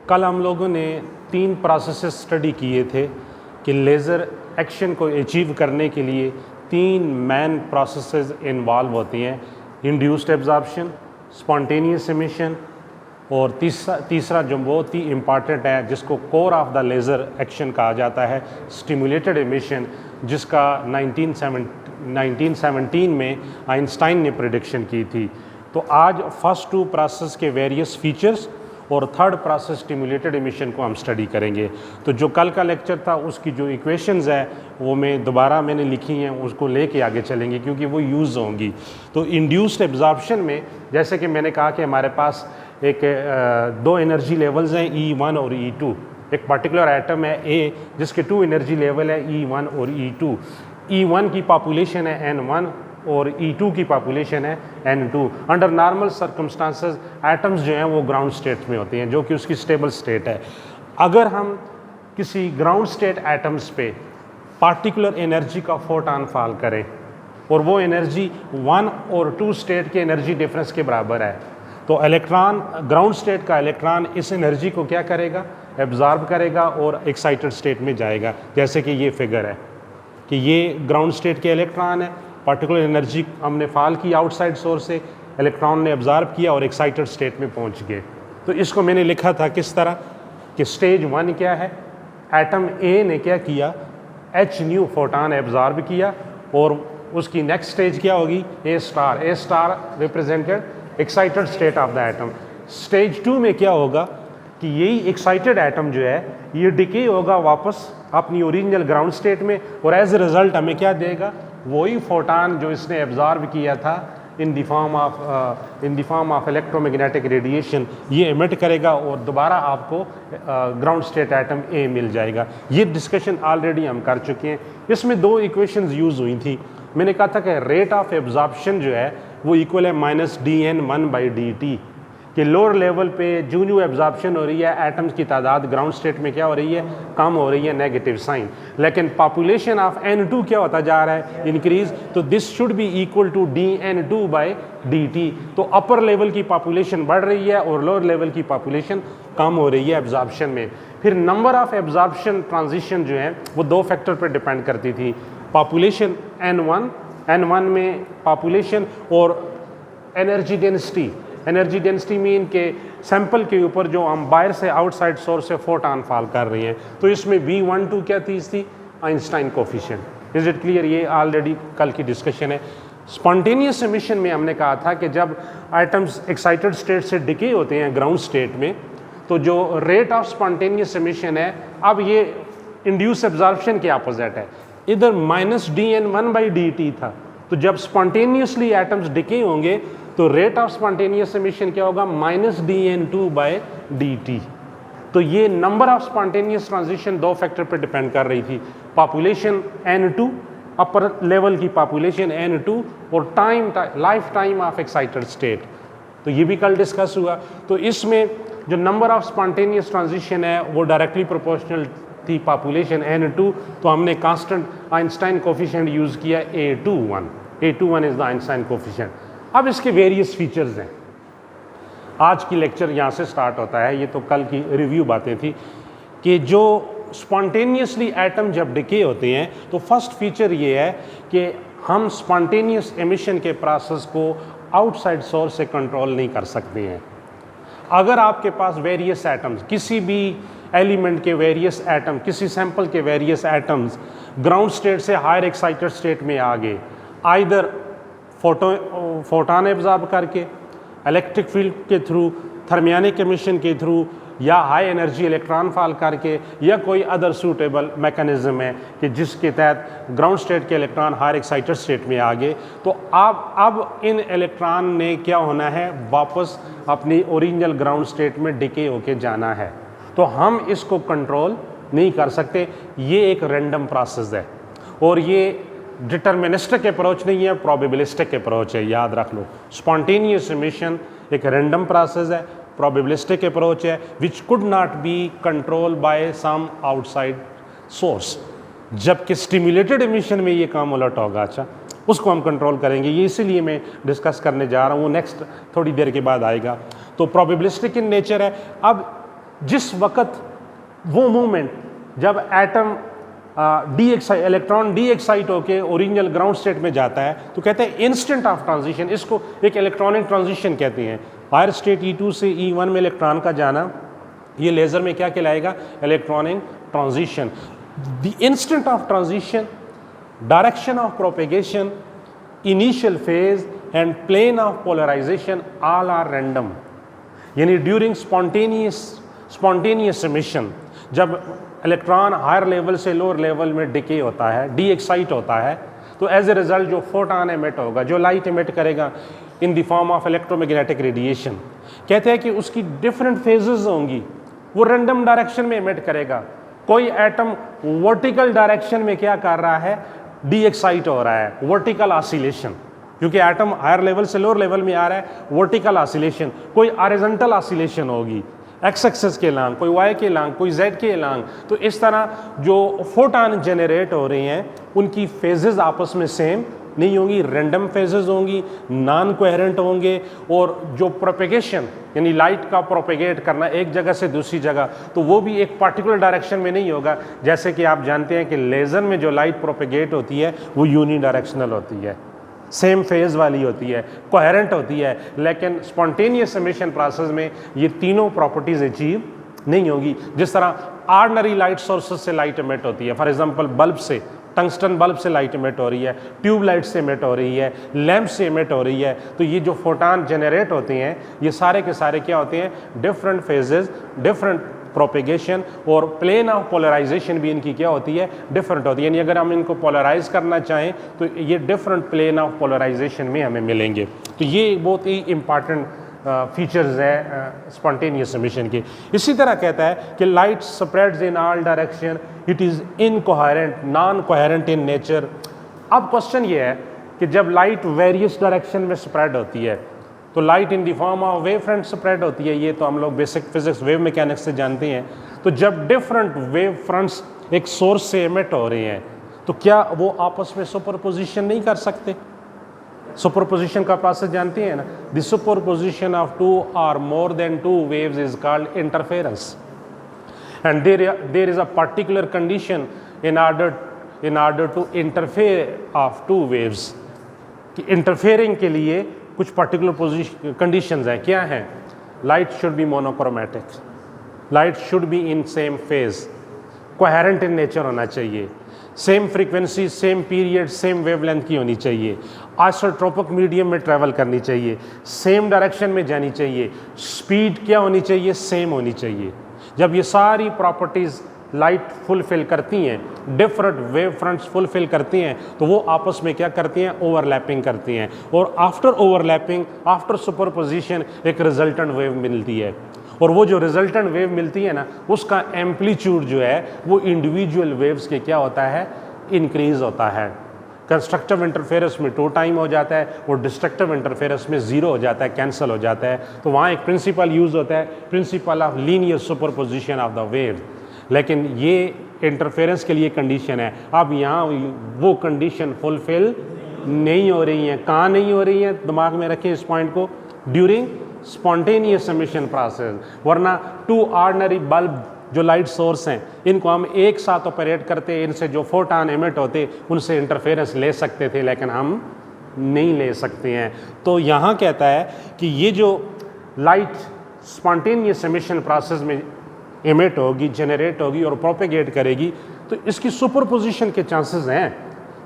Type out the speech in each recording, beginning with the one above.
कल हम लोगों ने 3 प्रोसेसेस स्टडी किए थे कि लेज़र एक्शन को अचीव करने के लिए 3 मेन प्रोसेसेस इन्वॉल्व होती हैं, इंड्यूस्ड एब्जॉर्प्शन, स्पॉन्टेनियस एमिशन और तीसरा जो बहुत ही इम्पॉर्टेंट है जिसको core of the laser action कहा जाता है, स्टिमुलेटेड एमिशन, जिसका 1917 में आइंस्टाइन ने प्रेडिक्शन की थी। तो आज फर्स्ट 2 प्रोसेस के वेरियस फीचर्स और थर्ड प्रोसेस स्टिमुलेटेड एमिशन को हम स्टडी करेंगे। तो जो कल का लेक्चर था उसकी जो इक्वेशंस है वो मैंने लिखी हैं, उसको लेके आगे चलेंगे क्योंकि वो यूज़ होंगी। तो इंड्यूस्ड एब्जॉर्प्शन में जैसे कि मैंने कहा कि हमारे पास एक 2 एनर्जी लेवल्स हैं, E1 और E2। एक पर्टिकुलर एटम है A जिसके 2 एनर्जी लेवल है, E1 और E2। E1 की पॉपुलेशन है N1 और E2 की पॉपुलेशन है N2। Under normal circumstances atoms जो हैं वो ग्राउंड स्टेट में होते हैं, जो कि उसकी स्टेबल स्टेट है। अगर हम किसी ग्राउंड स्टेट एटम्स पे पार्टिकुलर एनर्जी का फोटॉन फॉल करें और वो एनर्जी 1 और 2 स्टेट के एनर्जी डिफरेंस के बराबर है, तो इलेक्ट्रॉन, ग्राउंड स्टेट का इलेक्ट्रॉन इस एनर्जी को क्या करेगा, एब्जॉर्ब करेगा और एक्साइटेड स्टेट में जाएगा। जैसे कि ये फिगर है कि ये ग्राउंड स्टेट के इलेक्ट्रॉन है, पर्टिकुलर एनर्जी हमने फॉल की आउटसाइड सोर्स से, इलेक्ट्रॉन ने एब्जॉर्ब किया और एक्साइटेड स्टेट में पहुंच गए। तो इसको मैंने लिखा था किस तरह कि स्टेज 1 क्या है, एटम ए ने क्या किया, h न्यू फोटॉन एब्जॉर्ब किया और उसकी नेक्स्ट स्टेज क्या होगी, a star represented excited state of the atom. Stage 2 में क्या होगा कि यही एक्साइटेड एटम जो है ये डिके होगा वापस अपनी ओरिजिनल ग्राउंड स्टेट में और एज ए रिजल्ट हमें क्या देगा, वही फोटॉन जो इसने एब्जॉर्ब किया था इन the form of electromagnetic radiation, ये एमिट करेगा और दोबारा आपको ग्राउंड स्टेट एटम ए मिल जाएगा। ये डिस्कशन ऑलरेडी हम कर चुके हैं। इसमें 2 इक्वेशंस यूज़ हुई थी। मैंने कहा था कि रेट ऑफ एब्जॉर्प्शन जो है वो इक्वल है -dN1/dt, कि लोअर लेवल पे जो एब्जॉर्प्शन हो रही है एटम्स की तादाद ग्राउंड स्टेट में क्या हो रही है, कम हो रही है, नेगेटिव साइन। लेकिन पॉपुलेशन ऑफ N2 क्या होता जा रहा है, इंक्रीज, तो this should be equal to dN2/dt। तो अपर लेवल की पॉपुलेशन बढ़ रही है और लोअर लेवल की पॉपुलेशन कम हो रही है एब्जॉर्प्शन में। फिर नंबर ऑफ एब्जॉर्प्शन ट्रांजिशन जो है वो 2 फैक्टर पर डिपेंड करती थी, पॉपुलेशन N1 में पॉपुलेशन और एनर्जी डेंसिटी मीन के सैंपल के ऊपर जो हम बाहर से आउटसाइड सोर्स से फोटॉन फॉल कर रहे हैं। तो इसमें V12 क्या थी, Einstein coefficient. Is it clear? ये ऑलरेडी कल की डिस्कशन है। स्पॉन्टेनियस एमिशन में हमने कहा था कि जब आइटम्स एक्साइटेड स्टेट से डिके होते हैं ग्राउंड स्टेट में, तो जो रेट ऑफ स्पॉन्टेनियस एमिशन है, अब ये इंड्यूस एब्जॉर्प्शन के अपोजिट है। इधर -dN1/dt था, तो जब स्पॉन्टेनियसली एटम्स डिके होंगे तो रेट ऑफ स्पॉन्टेनियस एमिशन क्या होगा, -dN2/dt। तो ये number of spontaneous transition 2 factor पर डिपेंड कर रही थी, पॉपुलेशन N2, अपर लेवल की पॉपुलेशन N2 और life time of excited state. तो ये भी कल डिस्कस हुआ। तो इसमें जो नंबर ऑफ स्पॉन्टेनियस ट्रांजिशन है वो डायरेक्टली प्रोपोर्शनल थी पॉपुलेशन N2, तो हमने कांस्टेंट आइंस्टाइन कोफिशिएंट यूज़ किया A21 is the Einstein coefficient. अब इसके वेरियस फीचर्स हैं। आज की लेक्चर यहाँ से स्टार्ट होता है, ये तो कल की रिव्यू बातें थी कि जो स्पॉन्टेनियसली एटम जब डिके होते हैं तो फर्स्ट फीचर ये है कि हम स्पॉन्टेनियस एमिशन के प्रोसेस को आउटसाइड सोर्स से कंट्रोल नहीं कर सकते हैं। अगर आपके पास वेरियस एटम्स, किसी भी एलिमेंट के वेरियस एटम, किसी सैंपल के वेरियस एटम्स ग्राउंड स्टेट से हायर एक्साइटेड स्टेट में आ गए, आइदर फोटॉन एब्जॉर्ब करके, इलेक्ट्रिक फील्ड के थ्रू, थर्मियोनिक एमिशन के थ्रू, या हाई एनर्जी इलेक्ट्रॉन फॉल करके, या कोई अदर सूटेबल मैकेनिज्म है कि जिसके तहत ग्राउंड स्टेट के इलेक्ट्रॉन हायर एक्साइटेड स्टेट में आ गए, तो अब इन इलेक्ट्रॉन ने क्या होना है, वापस अपनी ओरिजिनल ग्राउंड स्टेट में डिके होके जाना है। तो हम इसको कंट्रोल नहीं कर सकते। ये एक रैंडम प्रोसेस है और ये डिटर्मिनिस्टिक अप्रोच नहीं है, प्रोबेबिलिस्टिक अप्रोच है, याद रख लो। स्पॉन्टेनियस एमिशन एक रैंडम प्रोसेस है, प्रोबेबिलिस्टिक अप्रोच है, which could not be control by some outside source. जबकि स्टिमुलेटेड एमिशन में ये काम उलट होगा। अच्छा, उसको हम कंट्रोल करेंगे, ये इसीलिए मैं डिस्कस करने जा रहा हूँ, वो नेक्स्ट थोड़ी देर के बाद आएगा। तो प्रोबेबिलिस्टिक इन नेचर है। अब जिस वक्त वो मूवमेंट जब एटम इलेक्ट्रॉन डी एक्साइट होकर ओरिजिनल ग्राउंड स्टेट में जाता है तो कहते हैं इंस्टेंट ऑफ ट्रांजिशन, इसको एक इलेक्ट्रॉनिक ट्रांजिशन कहते हैं। हायर स्टेट E2 से E1 में इलेक्ट्रॉन का जाना, ये लेज़र में क्या कहलाएगा? Electronic transition. The instant of transition, direction of propagation, initial phase and plane of polarisation all are random. यानी ड्यूरिंग स्पॉन्टेनियस एमिशन, जब इलेक्ट्रॉन हायर लेवल से लोअर लेवल में डिके होता है, डी एक्साइट होता है, तो एज ए रिजल्ट जो फोटॉन एमिट होगा, जो लाइट एमिट करेगा in the form of electromagnetic radiation, कहते हैं कि उसकी डिफरेंट फेजेस होंगी, वो रैंडम डायरेक्शन में एमिट करेगा। कोई एटम वर्टिकल डायरेक्शन में क्या कर रहा है? डी एक्साइट हो रहा है, वर्टिकल ऑसिलेशन, क्योंकि एटम हायर लेवल से लोअर लेवल में आ रहा है, वर्टिकल ऑसिलेशन। कोई हॉरिजॉन्टल ऑसिलेशन होगी एक्स एक्सिस के लांग, कोई वाई के लांग, कोई जेड के लांग। तो इस तरह जो फोटॉन जनरेट हो रही हैं उनकी फेजेस आपस में सेम नहीं होंगी, रैंडम फेजेस होंगी, नॉन कोहेरेंट होंगे। और जो प्रोपेगेशन यानी लाइट का प्रोपेगेट करना एक जगह से दूसरी जगह, तो वो भी एक पार्टिकुलर डायरेक्शन में नहीं होगा। जैसे कि आप जानते हैं कि लेज़र में जो लाइट प्रोपेगेट होती है वो यूनी डायरेक्शनल होती है, सेम फेज वाली होती है, कोहेरेंट होती है। लेकिन स्पॉन्टेनियस एमिशन प्रोसेस में ये तीनों प्रॉपर्टीज़ अचीव नहीं होगी। जिस तरह ऑर्डिनरी लाइट सोर्सेज से लाइट एमिट होती है, फॉर एग्जांपल बल्ब से, टंगस्टन बल्ब से लाइट एमिट हो रही है, ट्यूब लाइट से एमिट हो रही है, लैंप से एमिट हो रही है, तो ये जो फोटॉन जनरेट होते हैं ये सारे के सारे क्या होते हैं? डिफरेंट फेजेस, डिफरेंट प्रोपेगेशन, और प्लेन ऑफ पोलराइजेशन भी इनकी क्या होती है? डिफरेंट होती है। यानी अगर हम इनको पोलराइज करना चाहें तो ये डिफरेंट प्लेन ऑफ पोलराइजेशन में हमें मिलेंगे। तो ये बहुत ही इंपॉर्टेंट फीचर्स हैं स्पॉन्टेनियस एमिशन के। इसी तरह कहता है कि light spreads in all direction, it is incoherent, non coherent in nature. अब क्वेश्चन ये है कि जब लाइट वेरियस डायरेक्शन में स्प्रेड होती है तो light in the form of wave front spread होती है, ये तो हम लोग बेसिक फिजिक्स वेव मैकेनिक्स से जानते हैं। तो जब डिफरेंट वेव फ्रंट्स एक सोर्स से एमिट हो रहे हैं तो क्या वो आपस में सुपरपोजिशन नहीं कर सकते? सुपरपोजिशन का प्रोसेस जानते हैं ना? द सुपरपोजिशन ऑफ टू और more than two waves is called interference, and there is a particular condition in order to interfere of two waves. कि इंटरफेयरिंग के लिए कुछ पर्टिकुलर पोजिशन कंडीशंस हैं। क्या हैं? Light should be monochromatic, light should be in same phase, coherent in nature होना चाहिए, same frequency, same period, same wavelength की होनी चाहिए, आइसोट्रोपिक मीडियम में ट्रैवल करनी चाहिए, सेम डायरेक्शन में जानी चाहिए, स्पीड क्या होनी चाहिए? सेम होनी चाहिए। जब ये सारी प्रॉपर्टीज़ लाइट फुलफिल करती हैं, डिफरेंट वेव फ्रंट्स फुलफिल करती हैं, तो वो आपस में क्या करती हैं? ओवरलैपिंग करती हैं, और आफ्टर ओवरलैपिंग, आफ्टर सुपरपोजिशन एक रिजल्टेंट वेव मिलती है। और वो जो रिजल्टेंट वेव मिलती है ना, उसका एम्पलीट्यूड जो है वो इंडिविजुअल वेव्स के क्या होता है? इंक्रीज होता है। कंस्ट्रक्टिव इंटरफेरेंस में 2 टाइम हो जाता है और डिस्ट्रक्टिव इंटरफेरेंस में 0 हो जाता है, कैंसिल हो जाता है। तो वहाँ एक प्रिंसिपल यूज़ होता है, principle of linear superposition of the wave. लेकिन ये इंटरफेरेंस के लिए कंडीशन है। अब यहाँ वो कंडीशन फुलफिल नहीं हो रही हैं। कहाँ नहीं हो रही हैं? दिमाग में रखें इस पॉइंट को, ड्यूरिंग स्पॉन्टेनियस एमिशन प्रोसेस। वरना 2 ऑर्डिनरी बल्ब जो लाइट सोर्स हैं, इनको हम एक साथ ऑपरेट करते, इनसे जो फोटॉन एमिट होते उनसे इंटरफेरेंस ले सकते थे, लेकिन हम नहीं ले सकते हैं। तो यहाँ कहता है कि ये जो लाइट स्पॉन्टेनियस एमिशन प्रोसेस में एमिट होगी, जनरेट होगी और प्रोपेगेट करेगी, तो इसकी सुपरपोजिशन के चांसेस हैं,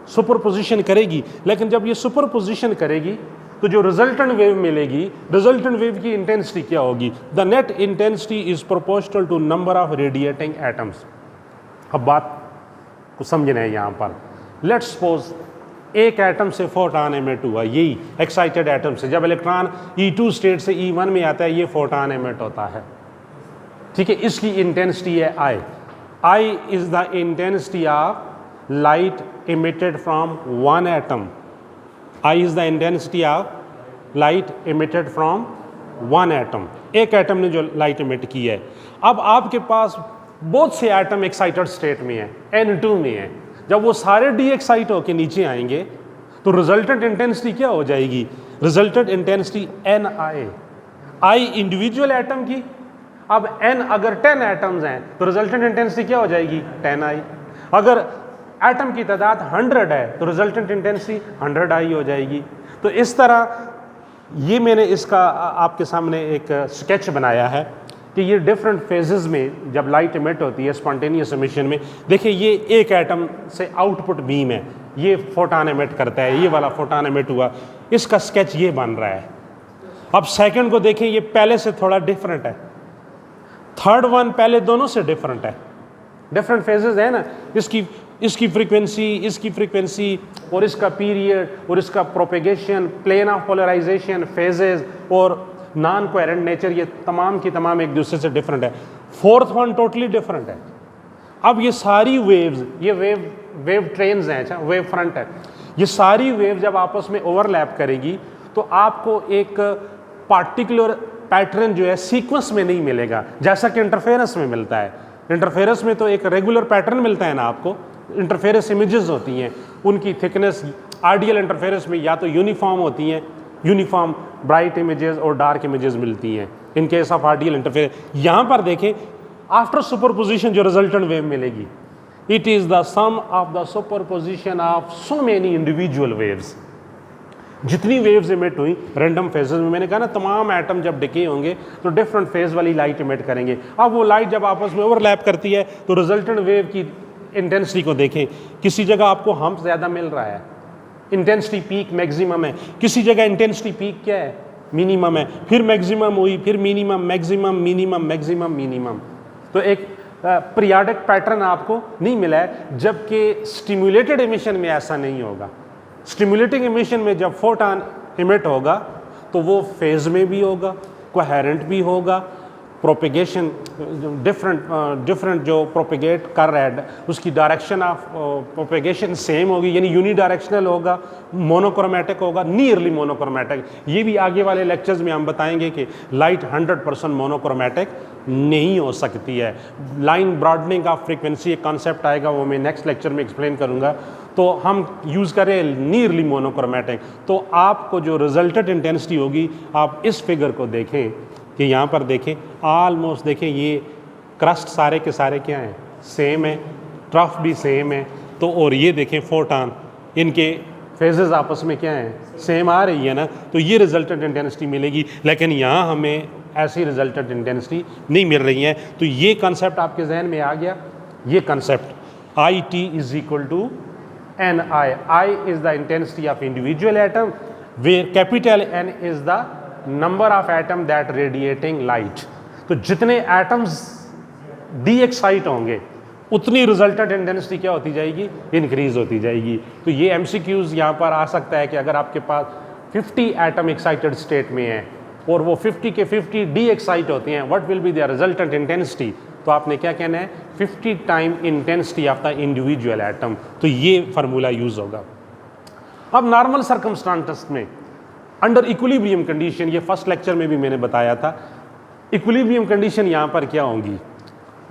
सुपरपोजिशन करेगी। लेकिन जब ये सुपरपोजिशन करेगी तो जो रिजल्टेंट वेव मिलेगी, रिजल्टेंट वेव की इंटेंसिटी क्या होगी? The net intensity is proportional to number of radiating atoms. अब बात को समझना है यहाँ पर। लेट्स सपोज एक एटम से फोटॉन एमिट हुआ, यही एक्साइटेड एटम से। जब इलेक्ट्रॉन E2 स्टेट से E1 में आता है, ये फोटॉन एमिट होता है, ठीक है। इसकी इंटेंसिटी है I। I is the intensity of light emitted from one atom. I is the intensity of light emitted from one atom. एक एटम ने जो लाइट एमिट की है। अब आपके पास बहुत से एटम एक्साइटेड स्टेट में है, N2 में है। जब वो सारे डी एक्साइट होकर नीचे आएंगे तो रिजल्टेंट इंटेंसिटी क्या हो जाएगी? Resultant intensity NI। I individual atom की अब n अगर 10 एटम्स हैं तो रिजल्टेंट इंटेंसिटी क्या हो जाएगी 10I। अगर एटम की तादाद 100 है तो रिजल्टेंट इंटेंसिटी 100I हो जाएगी। तो इस तरह ये मैंने इसका आपके सामने एक स्केच बनाया है कि ये डिफरेंट फेजेस में जब लाइट इमिट होती है स्पॉन्टेनियस एमिशन में, देखिए ये एक एटम से आउटपुट बीम है, ये फोटॉन इमिट करता है, ये वाला फोटॉन इमिट हुआ, इसका स्केच ये बन रहा है। अब सेकंड को देखें, ये पहले से थोड़ा डिफरेंट है, थर्ड वन पहले दोनों से डिफरेंट है, डिफरेंट फेजेस है ना, इसकी फ्रीक्वेंसी और इसका पीरियड और इसका propagation, plane of polarisation, phases और नॉन कोहेरेंट नेचर, ये तमाम की तमाम एक दूसरे से डिफरेंट है। फोर्थ वन टोटली डिफरेंट है। अब ये सारी वेव्स, ये वेव ट्रेन्स हैं, अच्छा वेव फ्रंट है, ये सारी वेव जब आपस में ओवरलैप करेगी तो आपको एक पार्टिकुलर पैटर्न जो है सीक्वेंस में नहीं मिलेगा, जैसा कि इंटरफेरेंस में मिलता है। इंटरफेरेंस में तो एक रेगुलर पैटर्न मिलता है ना आपको, इंटरफेरेंस इमेजेस होती हैं, उनकी थिकनेस आइडियल इंटरफेरेंस में या तो यूनिफॉर्म होती हैं, यूनिफॉर्म ब्राइट इमेजेस और डार्क इमेजेस मिलती हैं in case of ideal interference. यहाँ पर देखें आफ्टर सुपरपोजिशन जो रिजल्टेंट वेव मिलेगी, it is the sum of the superposition of so many individual waves. जितनी वेव्स इमिट हुई रैंडम फेजेस में, मैंने कहा ना तमाम एटम जब डिके होंगे तो डिफरेंट फेज वाली लाइट इमिट करेंगे। अब वो लाइट जब आपस में ओवरलैप करती है तो रिजल्टेंट वेव की इंटेंसिटी को देखें, किसी जगह आपको हम्प ज़्यादा मिल रहा है, इंटेंसिटी पीक मैक्सिमम है, किसी जगह इंटेंसिटी पीक क्या है मिनिमम है, फिर मैक्सिमम हुई, फिर minimum, maximum, minimum, maximum, minimum. तो एक पीरियाडिक पैटर्न आपको नहीं मिला है, जबकि स्टिमुलेटेड एमिशन में ऐसा नहीं होगा। स्टिमुलेटिंग एमिशन में जब फोटॉन इमिट होगा तो वो फेज में भी होगा, कोहेरेंट भी होगा, प्रोपेगेशन डिफरेंट जो प्रोपेगेट कर रहा है उसकी डायरेक्शन ऑफ प्रोपेगेशन सेम होगी, यानी यूनिडायरेक्शनल होगा, मोनोक्रोमैटिक होगा, नियरली मोनोक्रोमैटिक। ये भी आगे वाले लेक्चर्स में हम बताएंगे कि लाइट 100% मोनोक्रोमैटिक नहीं हो सकती है। लाइन ब्रॉडनिंग ऑफ फ्रीक्वेंसी एक कॉन्सेप्ट आएगा, वो मैं नेक्स्ट लेक्चर में एक्सप्लेन करूँगा। तो हम यूज़ करें नियरली मोनोक्रोमैटिक, तो आपको जो रिजल्टेंट इंटेंसिटी होगी, आप इस फिगर को देखें कि यहाँ पर देखें ऑलमोस्ट देखें ये क्रस्ट सारे के सारे क्या हैं सेम है, ट्रफ भी सेम है, तो और ये देखें फोटॉन, इनके फेजेस आपस में क्या हैं सेम आ रही है ना, तो ये रिजल्टेंट इंटेंसिटी मिलेगी। लेकिन यहाँ हमें ऐसी रिजल्टेंट इंटेंसिटी नहीं मिल रही है। तो ये कंसेप्ट आपके जहन में आ गया, ये concept I T is equal to N I. I is the intensity of individual atom, where capital N is the number of atom that radiating light. तो जितने एटम्स डी एक्साइट होंगे उतनी रिजल्टेंट इंटेंसिटी क्या होती जाएगी, increase होती जाएगी। तो ये एमसीक्यूज यहाँ पर आ सकता है कि अगर आपके पास 50 एटम एक्साइटेड स्टेट में है और वो 50 के 50 डी एक्साइट होते हैं, what will be the resultant intensity, तो आपने क्या कहना है 50 time intensity of the individual atom. तो ये फार्मूला यूज होगा। अब नॉर्मल सर्कमस्टांसेस में अंडर इक्विलिब्रियम कंडीशन, ये फर्स्ट लेक्चर में भी मैंने बताया था, इक्विलिब्रियम कंडीशन यहाँ पर क्या होंगी,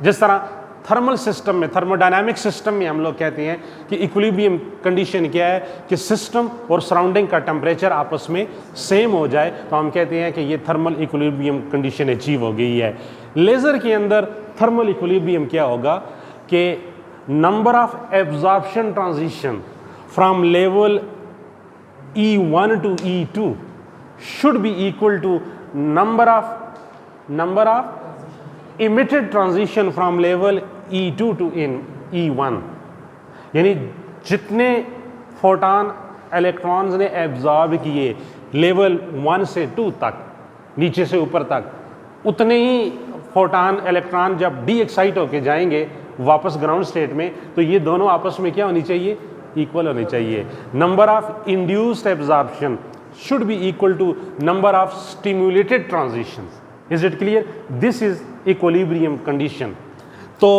जिस तरह थर्मल सिस्टम में, थर्मोडायनामिक सिस्टम में हम लोग कहते हैं कि इक्विलिब्रियम कंडीशन क्या है कि सिस्टम और सराउंडिंग का टेम्परेचर आपस में सेम हो जाए, तो हम कहते हैं कि ये थर्मल इक्विलिब्रियम कंडीशन अचीव हो गई है। लेज़र के अंदर थर्मल इक्विलिब्रियम क्या होगा कि number of absorption transition from level E1 to E2 should be equal to number of emitted transition from level E2 to E1। यानी जितने फोटॉन इलेक्ट्रॉन्स ने एब्जॉर्ब किए लेवल 1 से 2 तक, नीचे से ऊपर तक, उतने ही फोटॉन इलेक्ट्रॉन जब डी एक्साइट होके जाएंगे वापस ग्राउंड स्टेट में, तो ये दोनों आपस में क्या होनी चाहिए, इक्वल होनी चाहिए। Number of induced absorption should be equal to number of stimulated transitions. Is it clear? This is equilibrium condition. तो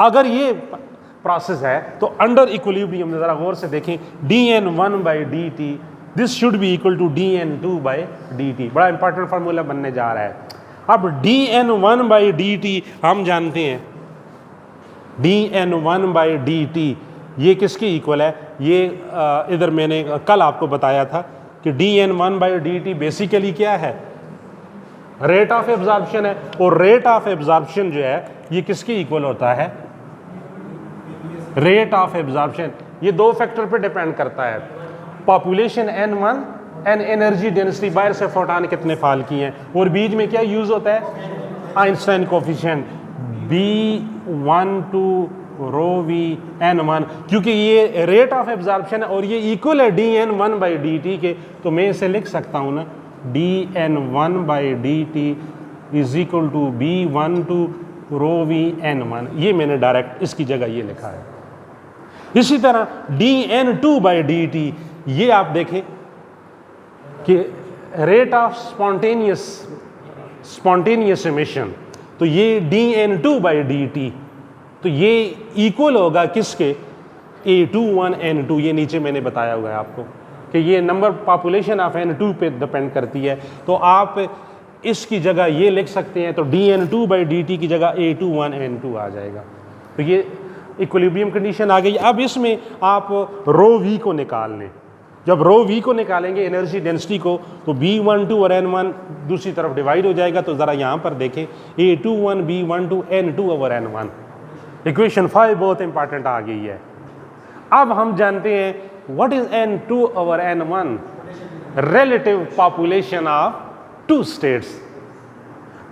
अगर ये प्रोसेस है तो अंडर इक्विलिब्रियम जरा गौर से देखें, dN1/dt this should be equal to dN2/dt। बड़ा इंपॉर्टेंट फार्मूला बनने जा रहा है। अब dN1/dt हम जानते हैं, dN1/dt ये किसकी इक्वल है, ये इधर मैंने कल आपको बताया था कि dN1/dt बेसिकली क्या है, रेट ऑफ एब्जॉर्प्शन है, और रेट ऑफ एब्जॉर्प्शन जो है ये किसके इक्वल होता है? Rate of absorption. ये दो फैक्टर पे डिपेंड करता है, population n1 and energy density, बाहर से फोटान कितने फाल किए हैं, और बीच में क्या यूज होता है? Einstein coefficient B12 rho v n1, क्योंकि ये रेट ऑफ एब्जॉर्प्शन है और ये इक्वल है dn1/dt के, तो मैं इसे लिख सकता हूँ ना dn1/dt is equal to B12 rho v n1। ये मैंने डायरेक्ट इसकी जगह ये लिखा है। इसी तरह dn2/dt, ये आप देखें कि रेट ऑफ स्पॉन्टेनियस एमिशन, तो ये dn2/dt, तो ये इक्वल होगा किसके? A21 N2। ये नीचे मैंने बताया हुआ है आपको कि ये नंबर पॉपुलेशन ऑफ N2 पे डिपेंड करती है, तो आप इसकी जगह ये लिख सकते हैं, तो dn2/dt की जगह A21 N2 आ जाएगा। तो ये इक्विलिब्रियम कंडीशन आ गई। अब इसमें आप रो वी को निकाल लें। जब रो वी को निकालेंगे एनर्जी डेंसिटी को, तो B12 और N1 दूसरी तरफ डिवाइड हो जाएगा। तो ज़रा यहाँ पर देखें, A21 B12 N2 over N1, equation 5 बहुत इंपॉर्टेंट आ गई है। अब हम जानते हैं what is N2 over N1, relative population of two states.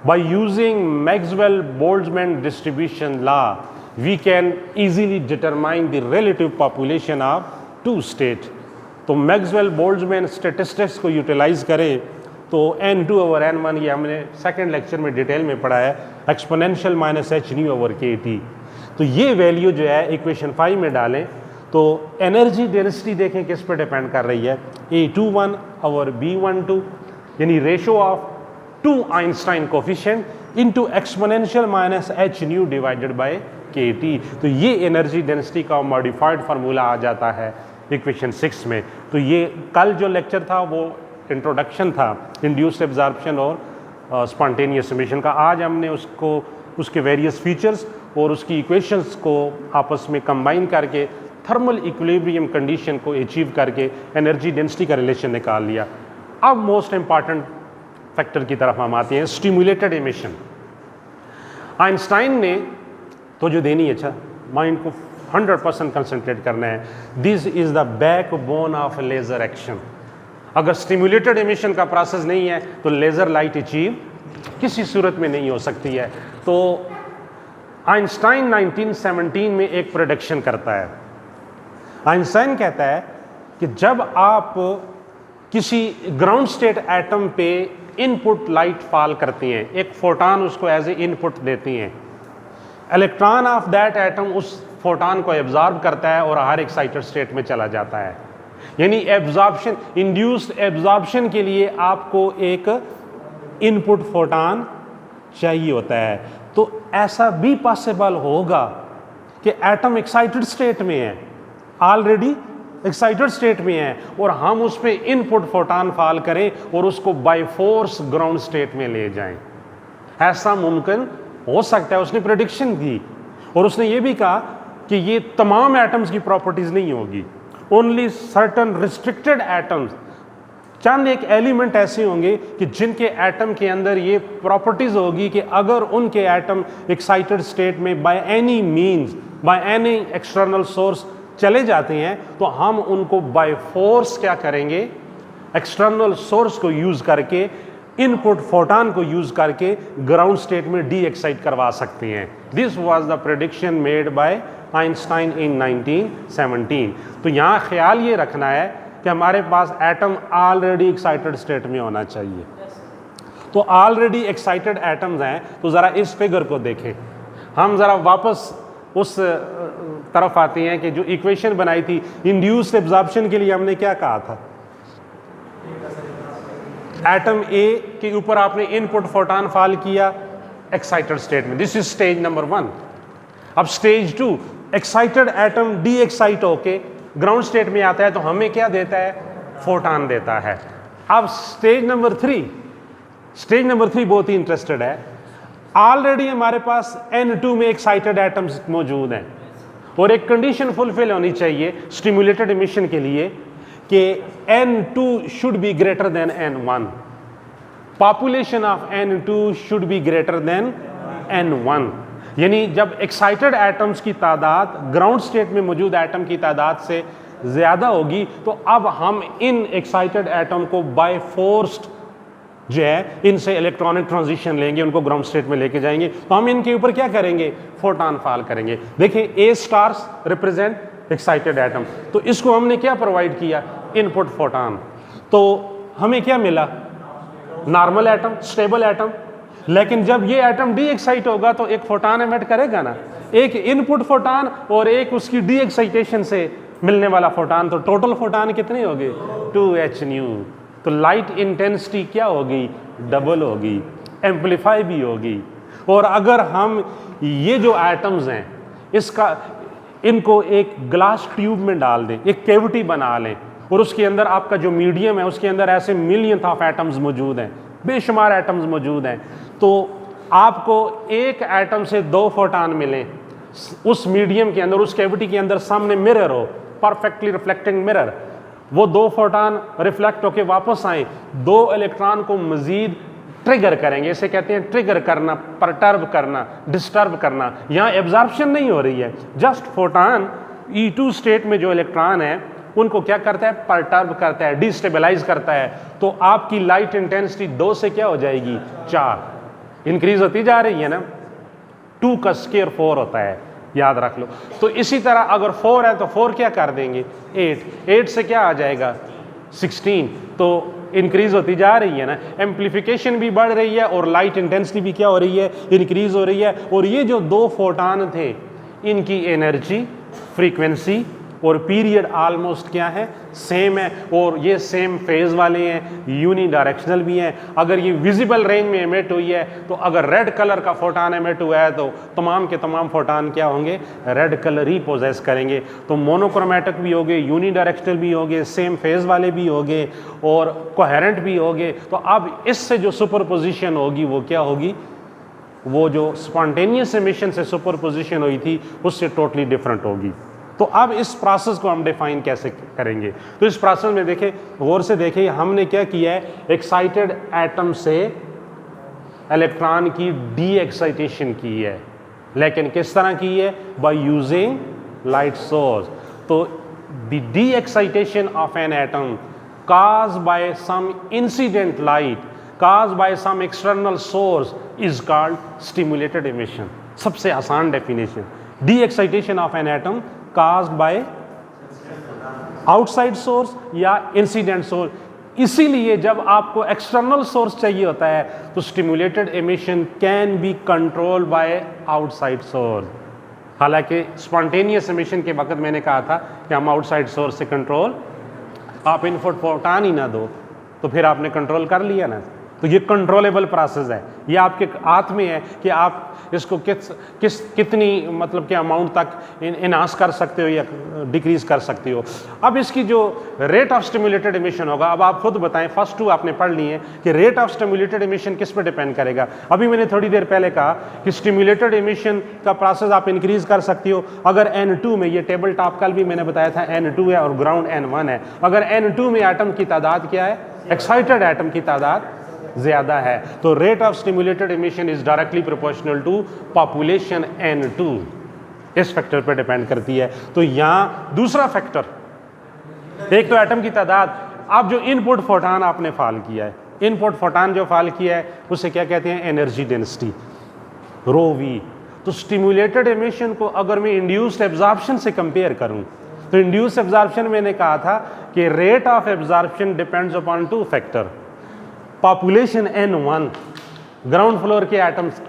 By using Maxwell-Boltzmann distribution law, we can easily determine the relative population of two states. तो Maxwell-Boltzmann statistics को utilise करें तो N2 ओवर N1, ये हमने second lecture में detail में पढ़ा है, exponential minus h new over KT। तो ये वैल्यू जो है इक्वेशन 5 में डालें तो एनर्जी डेंसिटी देखें किस पर डिपेंड कर रही है, A21 ओवर B12, यानी ratio of two Einstein coefficient into exponential minus h nu divided by KT। तो ये एनर्जी डेंसिटी का मॉडिफाइड फार्मूला आ जाता है इक्वेशन 6 में। तो ये कल जो लेक्चर था वो इंट्रोडक्शन था इंड्यूस्ड एब्जॉर्प्शन और स्पॉन्टेनियस एमिशन का। आज हमने उसको उसके वेरियस फीचर्स और उसकी इक्वेशंस को आपस में कंबाइन करके थर्मल इक्विलिब्रियम कंडीशन को अचीव करके एनर्जी डेंसिटी का रिलेशन निकाल लिया। अब मोस्ट इंपॉर्टेंट फैक्टर की तरफ हम आते हैं, स्टिमुलेटेड एमिशन। आइंस्टाइन ने तो जो देनी है, अच्छा माइंड को 100% कंसंट्रेट करना है, this is the backbone of laser action. अगर स्टिमुलेटेड एमिशन का प्रोसेस नहीं है तो लेजर लाइट अचीव किसी सूरत में नहीं हो सकती है। तो आइंस्टाइन 1917 में एक प्रेडिक्शन करता है। आइंस्टाइन कहता है कि जब आप किसी ग्राउंड स्टेट एटम पे इनपुट लाइट फॉल करती हैं, एक फोटॉन उसको एज ए इनपुट देती हैं, इलेक्ट्रॉन ऑफ दैट एटम उस फोटॉन को एब्जॉर्ब करता है और हर एक्साइटेड स्टेट में चला जाता है। यानी एब्जॉर्प्शन, इंड्यूस्ड एब्जॉर्प्शन के लिए आपको एक इनपुट फोटॉन चाहिए होता है। तो ऐसा भी पॉसिबल होगा कि एटम एक्साइटेड स्टेट में है, ऑलरेडी एक्साइटेड स्टेट में है, और हम उस पर इनपुट फोटॉन फॉल करें और उसको बाय फोर्स ग्राउंड स्टेट में ले जाएं। ऐसा मुमकिन हो सकता है। उसने प्रेडिक्शन दी और उसने ये भी कहा कि ये तमाम एटम्स की प्रॉपर्टीज नहीं होगी, ओनली सर्टन रिस्ट्रिक्टेड एटम्स, चंद एक एलिमेंट ऐसे होंगे कि जिनके एटम के अंदर ये प्रॉपर्टीज होगी कि अगर उनके एटम एक्साइटेड स्टेट में by any means, by any external source चले जाते हैं तो हम उनको बाय फोर्स क्या करेंगे, एक्सटर्नल सोर्स को यूज करके, इनपुट फोटॉन को यूज करके ग्राउंड स्टेट में डी एक्साइट करवा सकते हैं। This was the prediction made by Einstein in 1917। तो यहाँ ख्याल ये रखना है कि हमारे पास एटम ऑलरेडी एक्साइटेड स्टेट में होना चाहिए। तो ऑलरेडी एक्साइटेड एटम्स हैं, तो ज़रा इस फिगर को देखें। हम ज़रा वापस उस तरफ आते हैं कि जो इक्वेशन बनाई थी इंड्यूस्ड एब्जॉर्प्शन के लिए, हमने क्या कहा था, एटम ए के ऊपर आपने इनपुट फोटॉन फॉल किया एक्साइटेड स्टेट में, दिस इज स्टेज नंबर 1। अब stage 2, excited atom D excite होके ग्राउंड स्टेट में आता है तो हमें क्या देता है, फोटॉन देता है। अब स्टेज नंबर 3, स्टेज नंबर 3 बहुत ही इंटरेस्टेड है। ऑलरेडी हमारे पास N2 में एक्साइटेड एटम्स मौजूद हैं और एक कंडीशन फुलफिल होनी चाहिए स्टिमुलेटेड एमिशन के लिए कि N2 should be greater than N1। Population of N2 should be greater than N1, यानी जब एक्साइटेड एटम्स की तादाद ग्राउंड स्टेट में मौजूद एटम की तादाद से ज़्यादा होगी, तो अब हम इन एक्साइटेड एटम को बाय फोर्स्ड जो है इनसे इलेक्ट्रॉनिक ट्रांजिशन लेंगे, उनको ग्राउंड स्टेट में लेके जाएंगे। तो हम इनके ऊपर क्या करेंगे, फोटॉन फॉल करेंगे। देखिए A stars represent excited atom, तो इसको हमने क्या प्रोवाइड किया, इनपुट फोटॉन। तो हमें क्या मिला, नॉर्मल एटम, स्टेबल एटम। लेकिन जब ये एटम डी एक्साइट होगा तो एक फोटॉन एमिट करेगा ना, एक इनपुट फोटॉन और एक उसकी डी एक्साइटेशन से मिलने वाला फोटॉन, तो टोटल फोटॉन कितने होंगे, 2h न्यू। तो लाइट इंटेंसिटी क्या होगी, डबल होगी, एम्पलीफाई भी होगी। और अगर हम ये जो एटम्स हैं इनको एक ग्लास ट्यूब में डाल दें, एक कैविटी बना लें, और उसके अंदर आपका जो मीडियम है उसके अंदर ऐसे मिलियन ऑफ एटम्स मौजूद हैं, बेशुमार एटम्स मौजूद हैं, तो आपको एक एटम से 2 फोटॉन मिले उस मीडियम के अंदर, उस कैविटी के अंदर, सामने मिरर हो, परफेक्टली रिफ्लेक्टिंग मिरर, वो 2 फोटॉन रिफ्लेक्ट होके वापस आए, 2 इलेक्ट्रॉन को मजीद ट्रिगर करेंगे। इसे कहते हैं ट्रिगर करना, परटर्ब करना, डिस्टर्ब करना। यहाँ एब्जॉर्प्शन नहीं हो रही है, जस्ट फोटॉन E2 स्टेट में जो इलेक्ट्रॉन है उनको क्या करता है, परटर्ब करता है, डिस्टेबलाइज करता है। तो आपकी लाइट इंटेंसिटी 2 से क्या हो जाएगी, 4, इंक्रीज होती जा रही है ना। 2 का स्क्वायर 4 होता है, याद रख लो। तो इसी तरह अगर 4 है तो 4 क्या कर देंगे, 8 से क्या आ जाएगा, 16। तो इंक्रीज होती जा रही है ना, एम्प्लीफिकेशन भी बढ़ रही है और लाइट इंटेंसिटी भी क्या हो रही है, इंक्रीज हो रही है। और ये जो 2 फोटॉन थे इनकी एनर्जी, फ्रीक्वेंसी और पीरियड ऑलमोस्ट क्या है, सेम है, और ये सेम फेज वाले हैं, यूनी डायरेक्शनल भी हैं। अगर ये विजिबल रेंज में एमिट हुई है तो अगर रेड कलर का फोटॉन एमिट हुआ है तो तमाम के तमाम फोटॉन क्या होंगे, रेड कलर ही पोजेस करेंगे। तो मोनोक्रोमेटिक भी होंगे, यूनी डायरेक्शनल भी होंगे, सेम फेज वाले भी होंगे और कोहेरेंट भी होंगे। तो अब इससे जो सुपरपोजिशन होगी वो क्या होगी, वो जो स्पॉन्टेनियस एमिशन से सुपरपोजिशन हुई थी उससे टोटली डिफरेंट होगी। तो अब इस प्रोसेस को हम डिफाइन कैसे करेंगे, तो इस प्रोसेस में देखें, गौर से देखें, हमने क्या किया है, एक्साइटेड एटम से इलेक्ट्रॉन की डी एक्साइटेशन की है, लेकिन किस तरह की है, बाय यूजिंग लाइट सोर्स। तो the D excitation of an atom caused by some incident light, caused by some external source is called stimulated emission। सबसे आसान definition, D excitation of an atom caused by outside source या incident source. इसीलिए जब आपको external source चाहिए होता है तो stimulated emission can be control by outside source. हालांकि स्पॉन्टेनियस एमिशन के वक्त मैंने कहा था कि हम आउटसाइड सोर्स से कंट्रोल, आप इनपुट फोटॉन ही ना दो तो फिर आपने कंट्रोल कर लिया ना। तो ये कंट्रोलेबल प्रोसेस है, ये आपके हाथ में है कि आप इसको कितनी मतलब के अमाउंट तक इनहांस कर सकते हो या डिक्रीज कर सकते हो। अब इसकी जो रेट ऑफ स्टिमुलेटेड एमिशन होगा, अब आप खुद बताएं, फर्स्ट 2 आपने पढ़ ली है कि रेट ऑफ स्टिमुलेटेड एमिशन किस पर डिपेंड करेगा। अभी मैंने थोड़ी देर पहले कहा कि स्टिमुलेटेड एमिशन का प्रोसेस आप इंक्रीज कर सकती हो अगर N2 में, ये टेबल टॉप कल भी मैंने बताया था, N2 है और ग्राउंड N1 है। अगर N2 में एटम की तादाद क्या है, एक्साइटेड एटम की तादाद ज्यादा है, तो rate of stimulated emission is directly proportional to population N2। इस फैक्टर पर डिपेंड करती है। तो यहां दूसरा फैक्टर, एक तो एटम की तादाद, अब जो इनपुट फोटॉन आपने फॉल किया है, इनपुट फोटॉन जो फॉल किया है उसे क्या कहते हैं, एनर्जी डेंसिटी, रो वी। तो स्टिमुलेटेड एमिशन को अगर मैं इंड्यूस्ड एब्जॉर्प्शन से कंपेयर करूं तो इंड्यूस्ड एब्जॉर्प्शन मैंने कहा था कि rate of absorption depends upon 2 factor, population N1, ground floor के एटम्स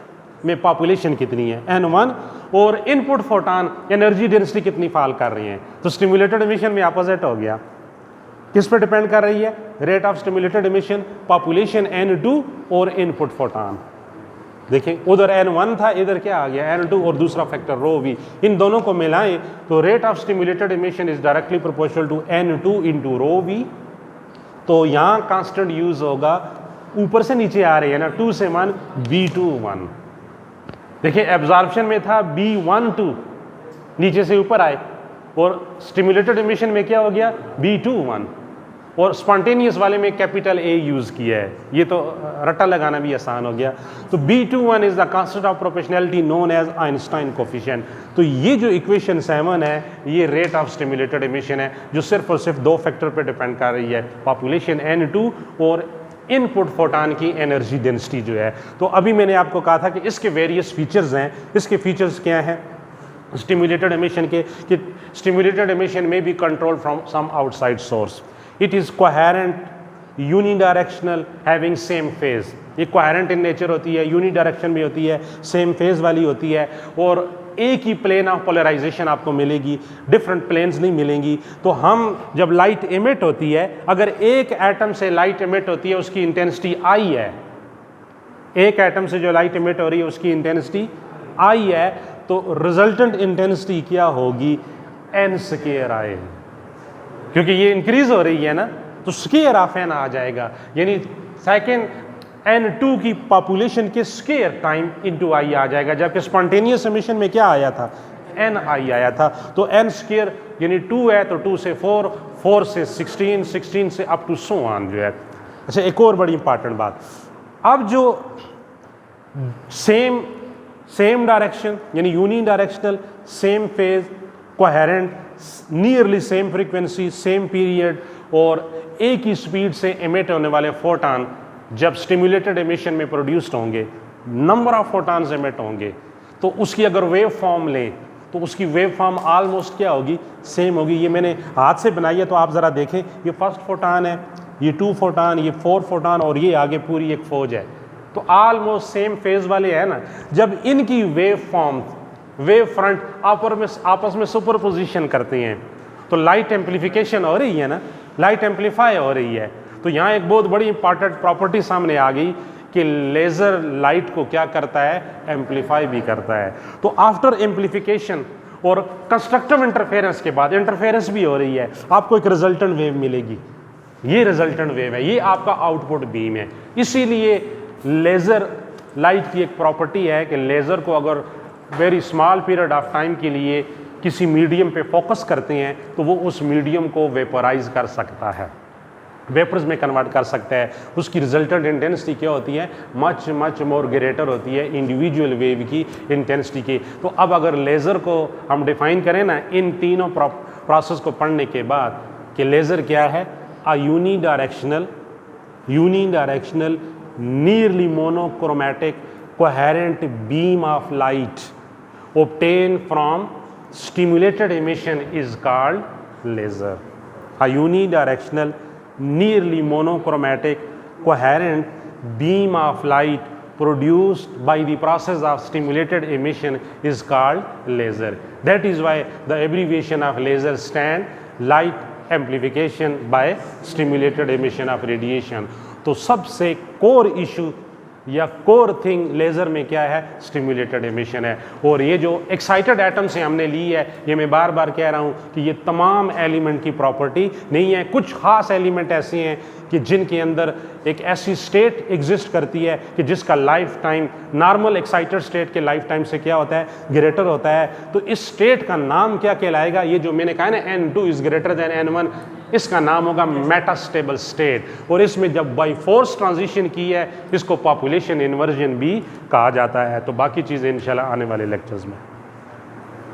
में पॉपुलेशन कितनी है N1, और इनपुट फोटॉन एनर्जी डेंसिटी कितनी फॉल कर रही है। तो स्टिमुलेटेड एमिशन में अपोजिट हो गया, किस पर डिपेंड कर रही है, rate of stimulated emission, population N2 और इनपुट फोटॉन। देखें उधर N1 था, इधर क्या आ गया N2 और दूसरा फैक्टर रो वी। इन दोनों को मिलाएं तो rate of stimulated emission is directly proportional to N2 into rho v. तो यहाँ कांस्टेंट यूज होगा, ऊपर से नीचे आ रही है ना, 2 से 1 B21। देखिए एब्जॉर्प्शन में था B12, नीचे से ऊपर आए, और स्टिमुलेटेड एमिशन में क्या हो गया B21। और स्पॉन्टेनियस वाले में कैपिटल ए यूज़ किया है, ये तो रट्टा लगाना भी आसान हो गया। तो B21 is the constant of proportionality known as Einstein coefficient. तो ये जो इक्वेशन 7 है ये रेट ऑफ स्टिमुलेटेड एमिशन है, जो सिर्फ और सिर्फ 2 फैक्टर पे डिपेंड कर रही है, पॉपुलेशन N2 और इनपुट फोटान की एनर्जी डेंसिटी जो है। तो अभी मैंने आपको कहा था कि इसके वेरियस फीचर्स हैं। इसके फीचर्स क्या हैं स्टिमुलेटेड एमिशन के, कि स्टिमुलेटेड एमिशन में be control from some outside source, it is coherent, unidirectional, having same phase. ये कोहेरेंट इन नेचर होती है, यूनिडायरेक्शन भी होती है, सेम फेज वाली होती है, और एक ही प्लेन ऑफ पोलराइजेशन आपको मिलेगी, डिफरेंट प्लेन्स नहीं मिलेंगी। तो हम जब लाइट एमिट होती है, अगर एक एटम से लाइट एमिट होती है उसकी इंटेंसिटी आई है, एक एटम से जो लाइट एमिट हो रही है उसकी इंटेंसिटी आई है, तो रिजल्टेंट इंटेंसिटी क्या होगी, n स्क्वायर आए, क्योंकि ये इंक्रीज हो रही है ना, तो स्क्वायर ऑफ n आ जाएगा, यानी सेकेंड N2 की पॉपुलेशन के स्क्वायर टाइम इनटू आई आ जाएगा। जबकि स्पॉन्टेनियस एमिशन में क्या आया था, n आई आया था। तो n स्क्वायर यानी 2 है, तो 2 से 4, 4 से 16, 16 से अप टू सो ऑन जो है। अच्छा, एक और बड़ी इंपॉर्टेंट बात, अब जो सेम डायरेक्शन यानी unidirectional, same phase, coherent, nearly same frequency, same period और एक ही स्पीड से एमिट होने वाले फोटान जब स्टिमुलेटेड एमिशन में प्रोड्यूस्ड होंगे, नंबर ऑफ फोटान्स एमिट होंगे, तो उसकी अगर वेव फॉर्म लें तो उसकी वेव फॉर्म ऑलमोस्ट क्या होगी, सेम होगी। ये मैंने हाथ से बनाई है, तो आप ज़रा देखें, ये फर्स्ट फोटान है, ये 2 फोटान, ये 4 फोटान और ये आगे पूरी एक फौज है, तो ऑलमोस्ट सेम फेज वाले है ना। जब इनकी वेव फॉर्म, वेव फ्रंट आपस में सुपरपोजिशन करते हैं तो लाइट एम्प्लीफिकेशन हो रही है ना, लाइट एम्प्लीफाई हो रही है। तो यहाँ एक बहुत बड़ी इंपॉर्टेंट प्रॉपर्टी सामने आ गई कि लेज़र लाइट को क्या करता है, एम्प्लीफाई भी करता है। तो आफ्टर एम्प्लीफिकेशन और कंस्ट्रक्टिव इंटरफेरेंस के बाद इंटरफेरेंस भी हो रही है, आपको एक रिजल्टेंट वेव मिलेगी, ये रिजल्टेंट वेव है, ये आपका आउटपुट बीम है। इसीलिए लेज़र लाइट की एक प्रॉपर्टी है कि लेज़र को अगर very small period of time के लिए किसी मीडियम पे फोकस करते हैं तो वो उस मीडियम को वेपराइज कर सकता है, वेपर्स में कन्वर्ट कर सकता है। उसकी रिजल्टेंट इंटेंसिटी क्या होती है, मच मच मोर ग्रेटर होती है इंडिविजुअल वेव की इंटेंसिटी की। तो अब अगर लेज़र को हम डिफाइन करें ना इन तीनों प्रोसेस को पढ़ने के बाद कि लेज़र क्या है, अ unidirectional nearly monochromatic coherent beam of light obtained from stimulated emission is called laser. A unidirectional nearly monochromatic coherent beam of light produced by the process of stimulated emission is called laser. That is why the abbreviation of laser stand light amplification by stimulated emission of radiation. तो सबसे core issue या core thing laser में क्या है, stimulated emission है। और ये जो एक्साइटेड एटम से हमने ली है, ये मैं बार बार कह रहा हूँ कि ये तमाम एलिमेंट की प्रॉपर्टी नहीं है। कुछ ख़ास एलिमेंट ऐसे हैं कि जिनके अंदर एक ऐसी स्टेट एग्जिस्ट करती है कि जिसका life time normal excited state के लाइफ टाइम से क्या होता है, ग्रेटर होता है। तो इस स्टेट का नाम क्या कहलाएगा, ये जो मैंने कहा ना N2 is greater than N1, इसका नाम होगा मेटास्टेबल स्टेट। और इसमें जब बाई फोर्स ट्रांजिशन की है इसको पॉपुलेशन इन्वर्जन भी कहा जाता है। तो बाकी चीज़ें इंशाल्लाह आने वाले लेक्चर्स में